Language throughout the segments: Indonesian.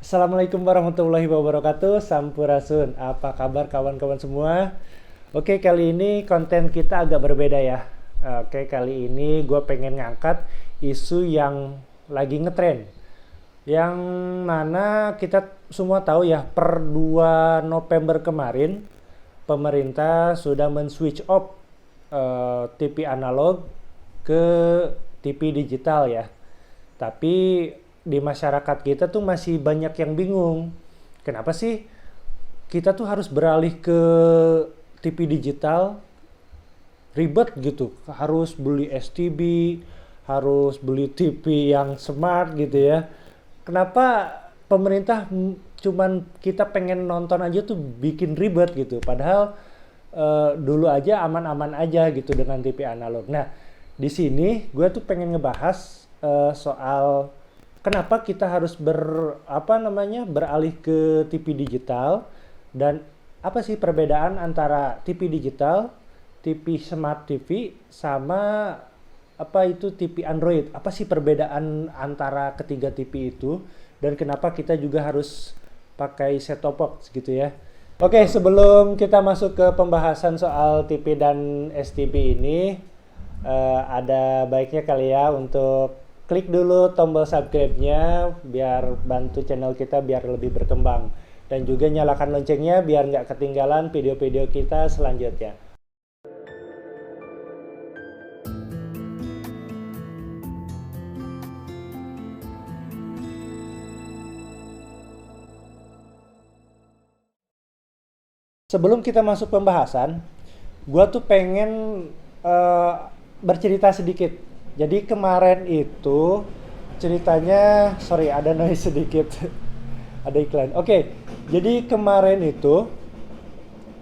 Assalamualaikum warahmatullahi wabarakatuh. Sampurasun. Apa kabar kawan-kawan semua? Oke, kali ini konten kita agak berbeda ya. Oke, kali ini gue pengen ngangkat isu yang lagi ngetren. Yang mana kita semua tahu ya, per 2 November kemarin pemerintah sudah men-switch off TV analog ke TV digital ya. Tapi di masyarakat kita tuh masih banyak yang bingung. Kenapa sih kita tuh harus beralih ke TV digital? Ribet gitu. Harus beli STB, harus beli TV yang smart gitu ya. Kenapa pemerintah cuman kita pengen nonton aja tuh bikin ribet gitu. Padahal dulu aja aman-aman aja gitu dengan TV analog. Nah, di sini gue tuh pengen ngebahas soal kenapa kita harus beralih ke TV digital dan apa sih perbedaan antara TV digital, TV smart TV sama apa itu TV Android? Apa sih perbedaan antara ketiga TV itu dan kenapa kita juga harus pakai set-top box gitu ya? Oke, sebelum kita masuk ke pembahasan soal TV dan STB ini, ada baiknya kali ya untuk klik dulu tombol subscribe-nya biar bantu channel kita biar lebih berkembang. Dan juga nyalakan loncengnya biar nggak ketinggalan video-video kita selanjutnya. Sebelum kita masuk pembahasan, gua tuh pengen eh, bercerita sedikit. Jadi kemarin itu ceritanya, sorry ada noise sedikit, ada iklan. Oke, jadi kemarin itu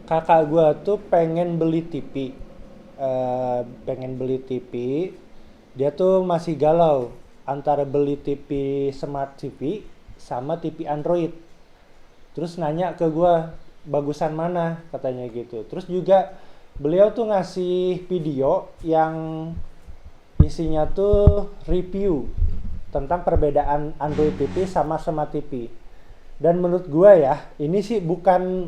kakak gua tuh pengen beli TV, pengen beli TV. Dia tuh masih galau antara beli TV smart TV sama TV Android. Terus nanya ke gua bagusan mana katanya gitu. Terus juga beliau tuh ngasih video yang isinya tuh review tentang perbedaan Android TV sama Smart TV. Dan menurut gua ya, ini sih bukan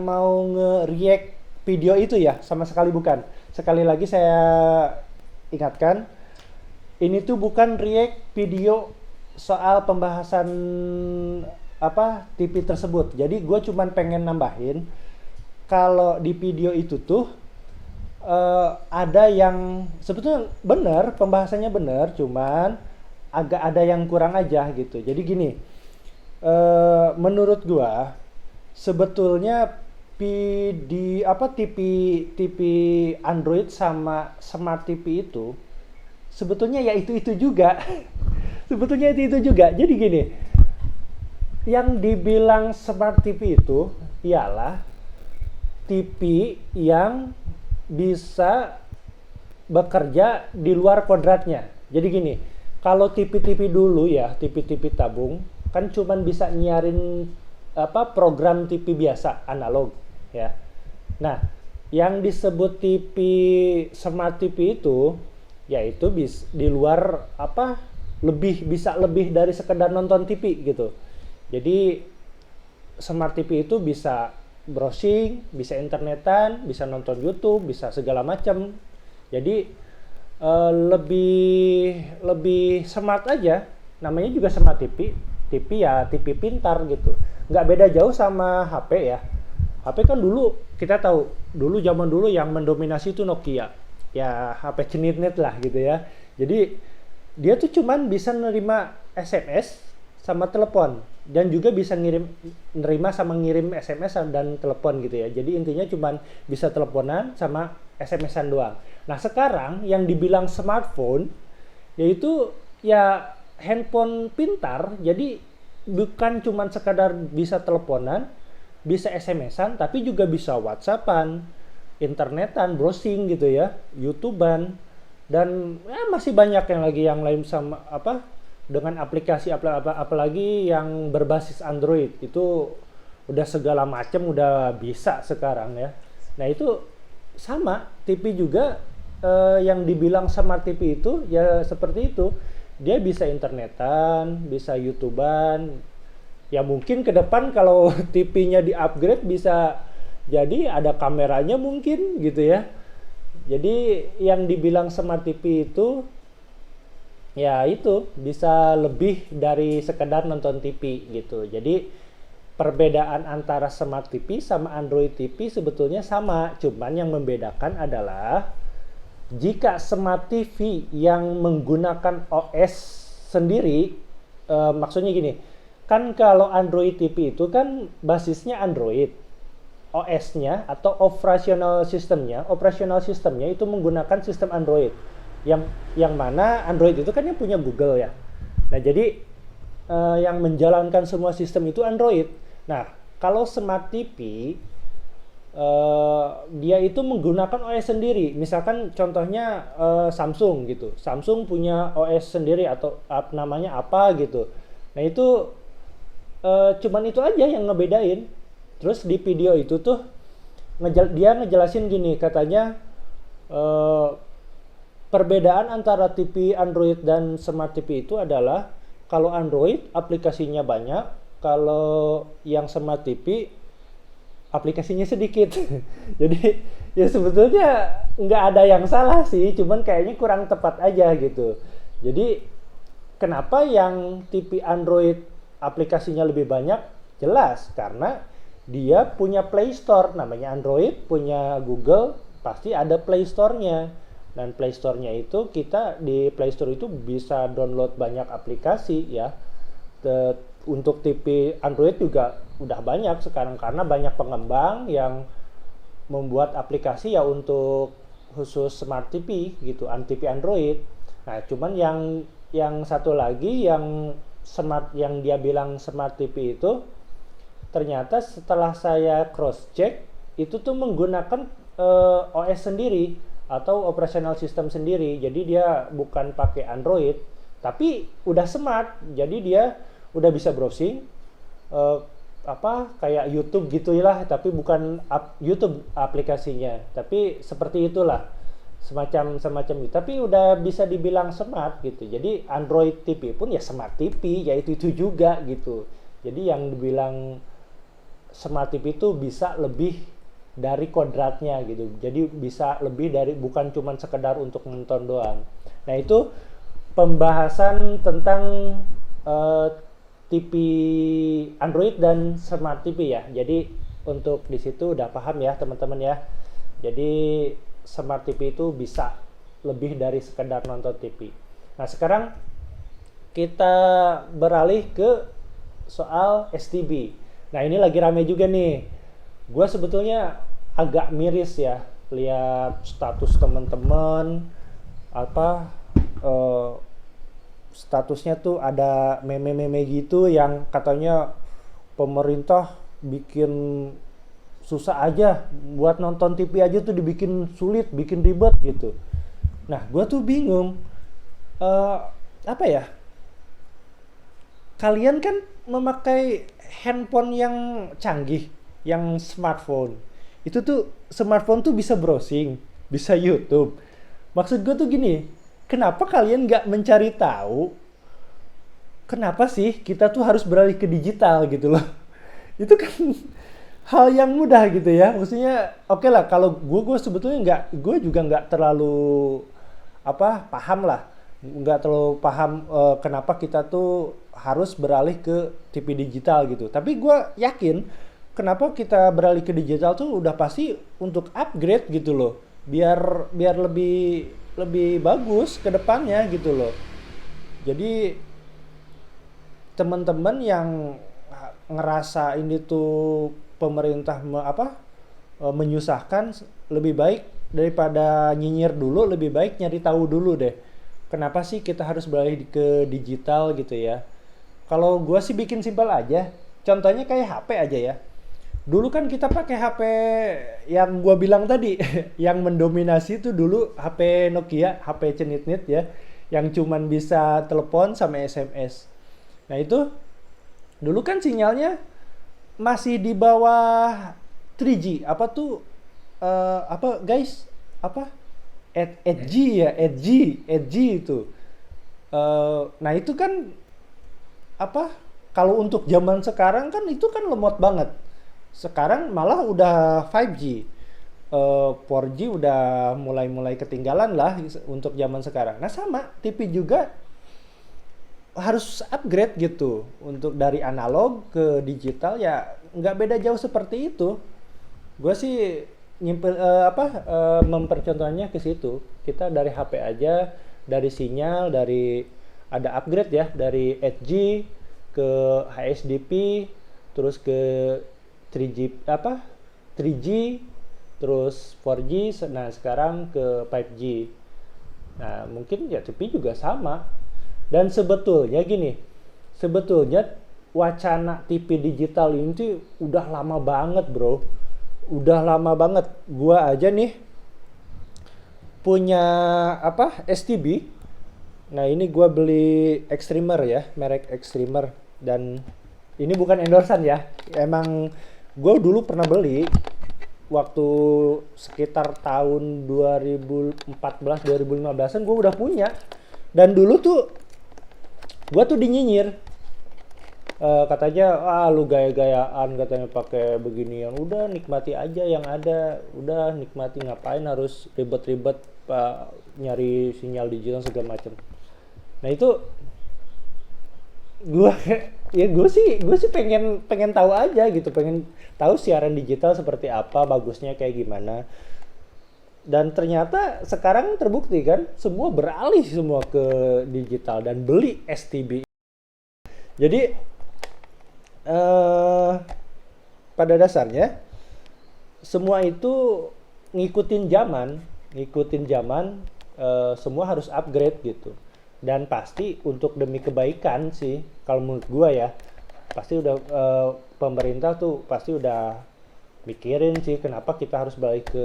mau nge-react video itu ya, sama sekali bukan. Sekali lagi saya ingatkan, ini tuh bukan react video soal pembahasan TV tersebut. Jadi gue cuman pengen nambahin kalau di video itu tuh ada yang sebetulnya benar, pembahasannya benar, cuman agak ada yang kurang aja gitu. Jadi gini, menurut gua sebetulnya TV Android sama Smart TV itu sebetulnya ya itu juga. Sebetulnya itu juga. Jadi gini, yang dibilang Smart TV itu ialah TV yang bisa bekerja di luar kodratnya. Jadi gini, kalau TV-TV dulu ya, TV-TV tabung kan cuman bisa nyiarin program TV biasa analog ya. Nah, yang disebut TV Smart TV itu yaitu di luar bisa lebih dari sekedar nonton TV gitu. Jadi Smart TV itu bisa browsing, bisa internetan, bisa nonton YouTube, bisa segala macam. Jadi lebih smart aja. Namanya juga Smart TV. TV ya TV pintar gitu. Nggak beda jauh sama HP ya. HP kan dulu kita tahu, zaman dulu yang mendominasi itu Nokia. Ya HP cenitnet lah gitu ya. Jadi dia tuh cuman bisa nerima SMS sama telepon dan juga bisa nerima sama ngirim SMS dan telepon gitu ya. Jadi intinya cuman bisa teleponan sama SMS-an doang. Nah, sekarang yang dibilang smartphone yaitu ya handphone pintar. Jadi bukan cuman sekadar bisa teleponan, bisa SMS-an, tapi juga bisa WhatsApp-an, internetan, browsing gitu ya, YouTubean, dan masih banyak yang lain sama dengan aplikasi apalagi yang berbasis Android itu udah segala macam udah bisa sekarang ya. Nah itu sama TV juga, yang dibilang Smart TV itu ya seperti itu, dia bisa internetan, bisa YouTubean, Ya mungkin ke depan kalau TV-nya di-upgrade bisa jadi ada kameranya mungkin gitu ya. Jadi yang dibilang smart TV itu ya itu bisa lebih dari sekedar nonton TV gitu. Jadi perbedaan antara smart TV sama Android TV sebetulnya sama, cuman yang membedakan adalah jika smart TV yang menggunakan OS sendiri, maksudnya gini, kan kalau Android TV itu kan basisnya Android, OS-nya atau operational sistemnya itu menggunakan sistem Android. Yang mana Android itu kan yang punya Google ya. Nah, jadi yang menjalankan semua sistem itu Android. Nah, kalau smart TV dia itu menggunakan OS sendiri. Misalkan contohnya Samsung gitu. Samsung punya OS sendiri atau namanya apa gitu. Nah, itu cuman itu aja yang ngebedain. Terus di video itu tuh dia ngejelasin gini, katanya perbedaan antara TV Android dan smart TV itu adalah kalau Android aplikasinya banyak, kalau yang smart TV aplikasinya sedikit. Jadi ya sebetulnya nggak ada yang salah sih, cuman kayaknya kurang tepat aja gitu. Jadi kenapa yang TV Android aplikasinya lebih banyak? Jelas karena dia punya Play Store, namanya Android, punya Google, pasti ada Play Store-nya. Dan Play Store-nya itu kita di Play Store itu bisa download banyak aplikasi ya. Untuk TV Android juga udah banyak sekarang karena banyak pengembang yang membuat aplikasi ya untuk khusus smart TV gitu, TV Android. Nah, cuman yang satu lagi yang yang dia bilang smart TV itu ternyata setelah saya cross check itu tuh menggunakan OS sendiri atau operational system sendiri. Jadi dia bukan pakai Android tapi udah smart. Jadi dia udah bisa browsing kayak YouTube gitulah, tapi bukan YouTube aplikasinya, tapi seperti itulah, semacam itu, tapi udah bisa dibilang smart gitu. Jadi Android TV pun ya smart TV, ya itu juga gitu. Jadi yang dibilang smart TV itu bisa lebih dari kodratnya gitu. Jadi bisa lebih dari, bukan cuma sekedar untuk nonton doang. Nah, itu pembahasan tentang TV Android dan smart TV ya. Jadi untuk di situ udah paham ya teman-teman ya. Jadi smart TV itu bisa lebih dari sekedar nonton TV. Nah, sekarang kita beralih ke soal STB. Nah, ini lagi rame juga nih. Gue sebetulnya agak miris ya lihat status teman-teman statusnya tuh ada meme-meme gitu yang katanya pemerintah bikin susah aja buat nonton TV aja tuh dibikin sulit, bikin ribet gitu. Nah, gue tuh bingung, kalian kan memakai handphone yang canggih, yang smartphone. Itu tuh smartphone tuh bisa browsing, bisa YouTube. Maksud gue tuh gini, kenapa kalian nggak mencari tahu kenapa sih kita tuh harus beralih ke digital gitu loh? Itu kan hal yang mudah gitu ya. Maksudnya oke lah, kalau gue sebetulnya gue juga nggak terlalu paham lah, nggak terlalu paham kenapa kita tuh harus beralih ke TV digital gitu. Tapi gue yakin kenapa kita beralih ke digital tuh udah pasti untuk upgrade gitu loh, biar lebih bagus ke depannya gitu loh. Jadi teman-teman yang ngerasa ini tuh pemerintah menyusahkan, lebih baik daripada nyinyir dulu, lebih baik nyari tahu dulu deh. Kenapa sih kita harus beralih ke digital gitu ya? Kalau gua sih bikin simpel aja. Contohnya kayak HP aja ya. Dulu kan kita pakai HP yang gua bilang tadi, yang mendominasi itu dulu HP Nokia, HP cenit-nit ya, yang cuman bisa telepon sama SMS. Nah, itu dulu kan sinyalnya masih di bawah 3G. Apa tuh guys? 8G ya, 8G itu. Nah, itu kan kalau untuk zaman sekarang kan itu kan lemot banget. Sekarang malah udah 5G. 4G udah mulai ketinggalan lah untuk zaman sekarang. Nah sama, TV juga harus upgrade gitu. Untuk dari analog ke digital ya nggak beda jauh seperti itu. Gue sih mempercontohnya ke situ. Kita dari HP aja, dari sinyal, dari ada upgrade ya, dari 8G ke HSDP, terus ke 3G 3G, terus 4G, nah sekarang ke 5G. Nah mungkin ya TV juga sama. Dan sebetulnya gini, sebetulnya wacana TV digital ini tuh udah lama banget bro, udah lama banget. Gua aja nih punya STB. Nah ini gua beli Extremer ya, merek Extremer, dan ini bukan endorsan ya, emang gua dulu pernah beli waktu sekitar tahun 2014-2015an gue udah punya. Dan dulu tuh gue tuh dinyinyir, katanya lu gaya-gayaan katanya pakai beginian, udah nikmati aja yang ada, udah nikmati, ngapain harus ribet-ribet nyari sinyal digital segala macem. Nah itu gue ya gue sih pengen tahu aja gitu, pengen tahu siaran digital seperti apa, bagusnya kayak gimana. Dan ternyata sekarang terbukti kan, semua beralih semua ke digital dan beli STB. Jadi pada dasarnya semua itu ngikutin zaman, semua harus upgrade gitu. Dan pasti untuk demi kebaikan sih, kalau menurut gua ya, pasti udah pemerintah tuh pasti udah mikirin sih kenapa kita harus balik ke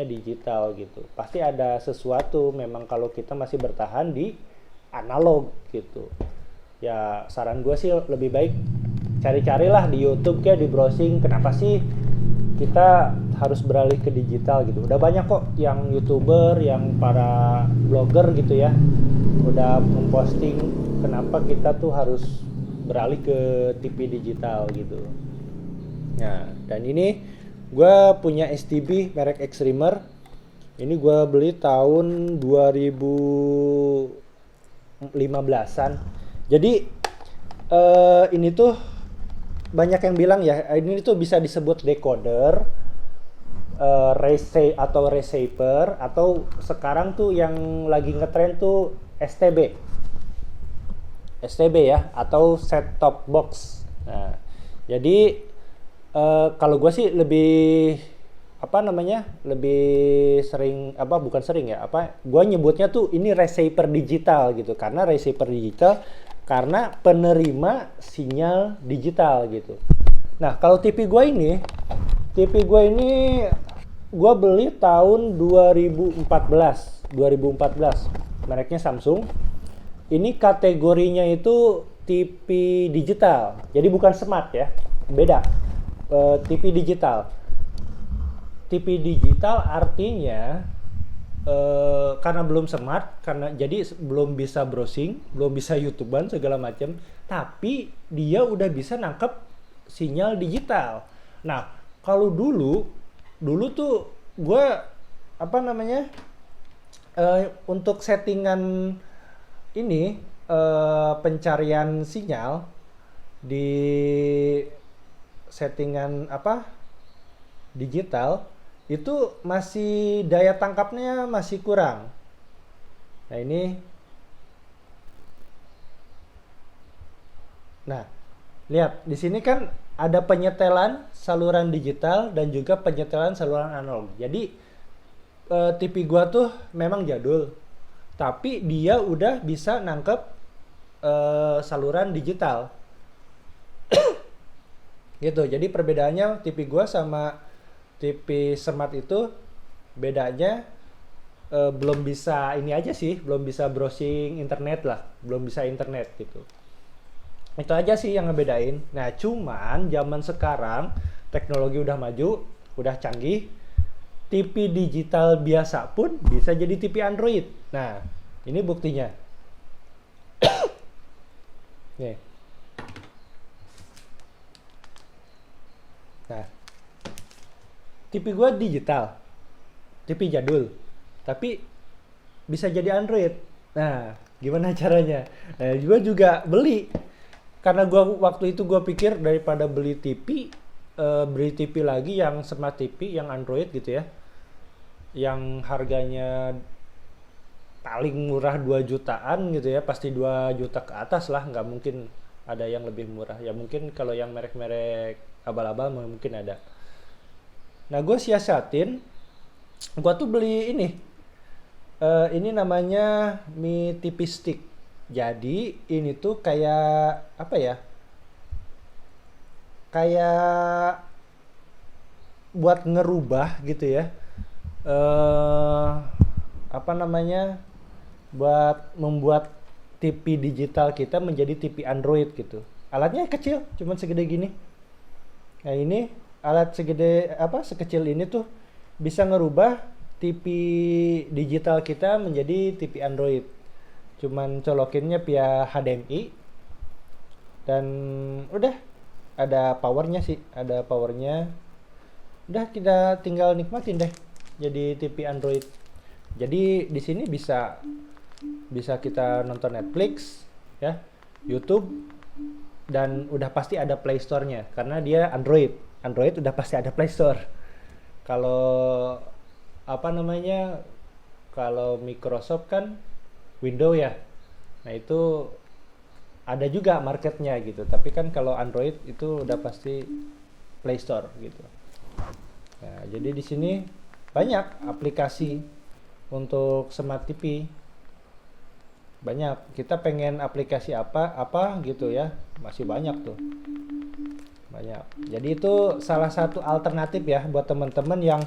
digital gitu. Pasti ada sesuatu memang kalau kita masih bertahan di analog gitu. Ya saran gua sih lebih baik cari-carilah di YouTube kayak di browsing, kenapa sih kita harus beralih ke digital gitu. Udah banyak kok yang YouTuber, yang para blogger gitu ya, udah memposting kenapa kita tuh harus beralih ke TV digital gitu. Nah, dan ini gue punya STB merek Extremer. Ini gue beli tahun 2015-an. Jadi ini tuh banyak yang bilang ya, ini tuh bisa disebut decoder, receiver, atau sekarang tuh yang lagi ngetrend tuh STB ya, atau set top box. Nah, jadi kalau gue sih lebih lebih sering gue nyebutnya tuh ini receiver digital gitu, karena receiver digital karena penerima sinyal digital gitu. Nah kalau TV gue ini gue beli tahun 2014, mereknya Samsung. Ini kategorinya itu TV digital, jadi bukan smart ya, beda. TV digital artinya karena belum smart, jadi belum bisa browsing, belum bisa YouTubean segala macam, tapi dia udah bisa nangkep sinyal digital. Nah kalau dulu tuh gue untuk settingan ini pencarian sinyal di settingan digital itu masih daya tangkapnya masih kurang. Nah ini, nah lihat di sini kan ada penyetelan saluran digital dan juga penyetelan saluran analog. Jadi TV gua tuh memang jadul, tapi dia udah bisa nangkep saluran digital. Gitu. Jadi perbedaannya TV gua sama TV smart itu bedanya belum bisa ini aja sih, belum bisa browsing internet lah, belum bisa internet gitu. Itu aja sih yang ngebedain. Nah cuman zaman sekarang teknologi udah maju, udah canggih, TV digital biasa pun bisa jadi TV Android. Nah ini buktinya. Nih, Nah, TV gue digital, TV jadul, tapi bisa jadi Android. Nah, gimana caranya? Nah, gue juga beli karena waktu itu gue pikir daripada beli TV lagi yang smart TV yang Android gitu ya, yang harganya paling murah 2 jutaan gitu ya, pasti 2 juta ke atas lah, nggak mungkin ada yang lebih murah ya. Mungkin kalau yang merek-merek abal-abal mungkin ada. Nah, gue siasatin, gue tuh beli ini namanya Mi TV Stick. Jadi ini tuh kayak apa ya, kayak buat ngerubah gitu ya, apa namanya, buat membuat TV digital kita menjadi TV Android gitu. Alatnya kecil, cuman segede gini. Nah, ini alat sekecil ini tuh bisa ngerubah TV digital kita menjadi TV Android. Cuman colokinnya via HDMI dan udah, ada powernya sih, ada powernya. Udah, kita tinggal nikmatin deh jadi TV Android. Jadi di sini bisa kita nonton Netflix ya, YouTube, dan udah pasti ada Play Store-nya karena dia Android. Android udah pasti ada Play Store. Kalau apa namanya? Kalau Microsoft kan Windows ya. Nah, itu ada juga marketnya gitu. Tapi kan kalau Android itu udah pasti Play Store gitu. Nah, jadi di sini banyak aplikasi untuk smart TV. Banyak. Kita pengen aplikasi apa gitu ya, masih banyak tuh. Banyak. Jadi itu salah satu alternatif ya buat teman-teman yang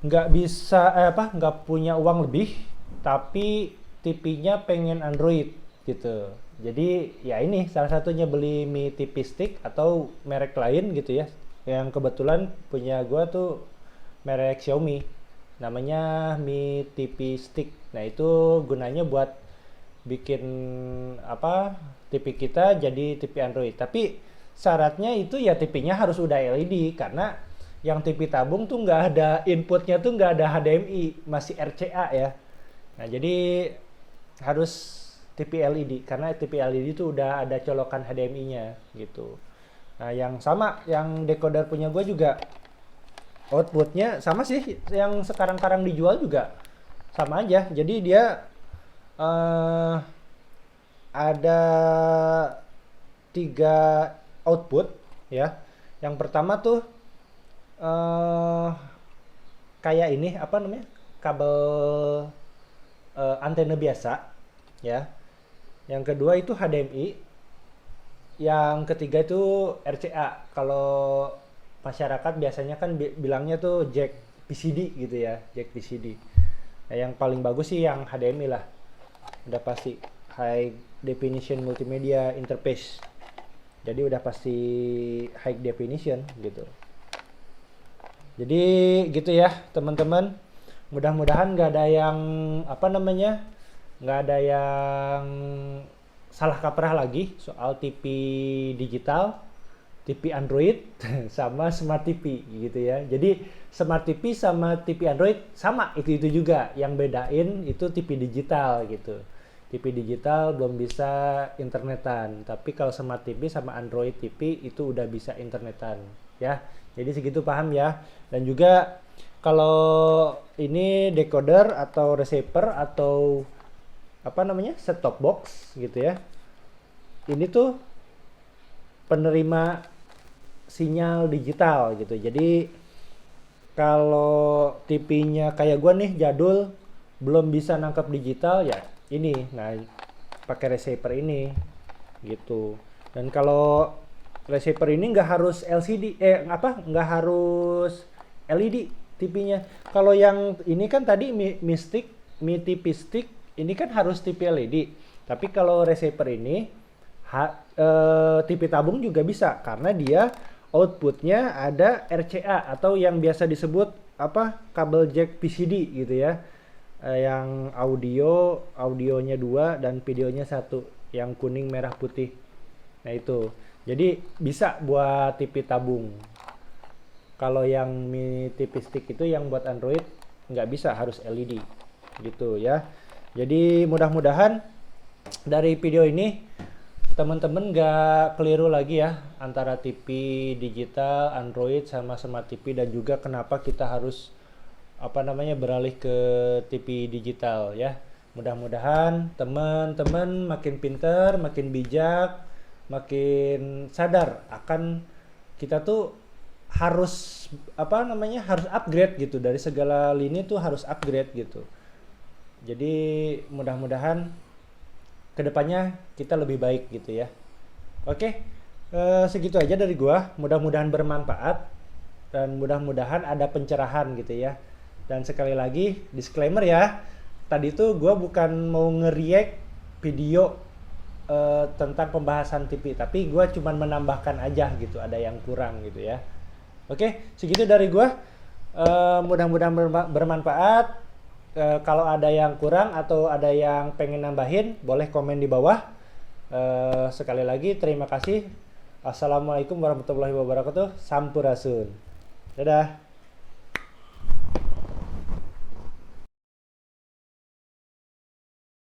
nggak bisa nggak punya uang lebih tapi TV-nya pengen Android gitu. Jadi ya ini salah satunya beli Mi TV Stick atau merek lain gitu ya. Yang kebetulan punya gua tuh merek Xiaomi. Namanya Mi TV Stick. Nah, itu gunanya buat bikin TV kita jadi TV Android. Tapi syaratnya itu ya TV-nya harus udah LED karena yang TV tabung tuh nggak ada inputnya, tuh nggak ada HDMI, masih RCA ya. Nah, jadi harus TV LED karena TV LED itu udah ada colokan HDMI-nya gitu. Nah, yang sama yang decoder punya gue juga outputnya sama sih, yang sekarang dijual juga sama aja. Jadi dia ada 3 output ya. Yang pertama tuh kayak ini apa namanya, kabel antena biasa ya. Yang kedua itu HDMI. Yang ketiga itu RCA. Kalau masyarakat biasanya kan bilangnya tuh jack PCD gitu ya, jack PCD. Nah, yang paling bagus sih yang HDMI lah. Udah pasti high definition multimedia interface. Jadi udah pasti high definition gitu. Jadi gitu ya teman-teman. Mudah-mudahan nggak ada yang nggak ada yang salah kaprah lagi soal TV digital, TV Android sama Smart TV gitu ya. Jadi Smart TV sama TV Android sama, itu juga. Yang bedain itu TV digital gitu. TV digital belum bisa internetan, tapi kalau Smart TV sama Android TV itu udah bisa internetan ya. Jadi segitu paham ya. Dan juga kalau ini decoder atau receiver atau set top box gitu ya. Ini tuh penerima sinyal digital gitu. Jadi kalau TV-nya kayak gua nih jadul belum bisa nangkap digital ya ini. Nah, pakai receiver ini gitu. Dan kalau receiver ini nggak harus LCD nggak harus LED TV-nya. Kalau yang ini kan tadi Mi TV Stick ini kan harus TV LED. Tapi kalau receiver ini TV tabung juga bisa karena dia outputnya ada RCA atau yang biasa disebut kabel jack PCD gitu ya. Yang audionya 2 dan videonya 1, yang kuning merah putih. Nah, itu. Jadi bisa buat TV tabung. Kalau yang Mi TV Stick itu yang buat Android nggak bisa, harus LED gitu ya. Jadi mudah-mudahan dari video ini teman-teman nggak keliru lagi ya antara TV digital, Android sama Smart TV, dan juga kenapa kita harus beralih ke TV digital ya. Mudah-mudahan teman-teman makin pinter, makin bijak, makin sadar akan kita tuh harus harus upgrade gitu, dari segala lini tuh harus upgrade gitu. Jadi mudah-mudahan kedepannya kita lebih baik gitu ya. Oke, segitu aja dari gua. Mudah-mudahan bermanfaat dan mudah-mudahan ada pencerahan gitu ya. Dan sekali lagi disclaimer ya, tadi tuh gua bukan mau nge-react video tentang pembahasan TV, tapi gua cuman menambahkan aja gitu, ada yang kurang gitu ya. Oke, segitu dari gua. Mudah-mudahan bermanfaat. Kalau ada yang kurang atau ada yang pengen nambahin, boleh komen di bawah. Sekali lagi terima kasih. Assalamualaikum warahmatullahi wabarakatuh. Sampurasun. Dadah.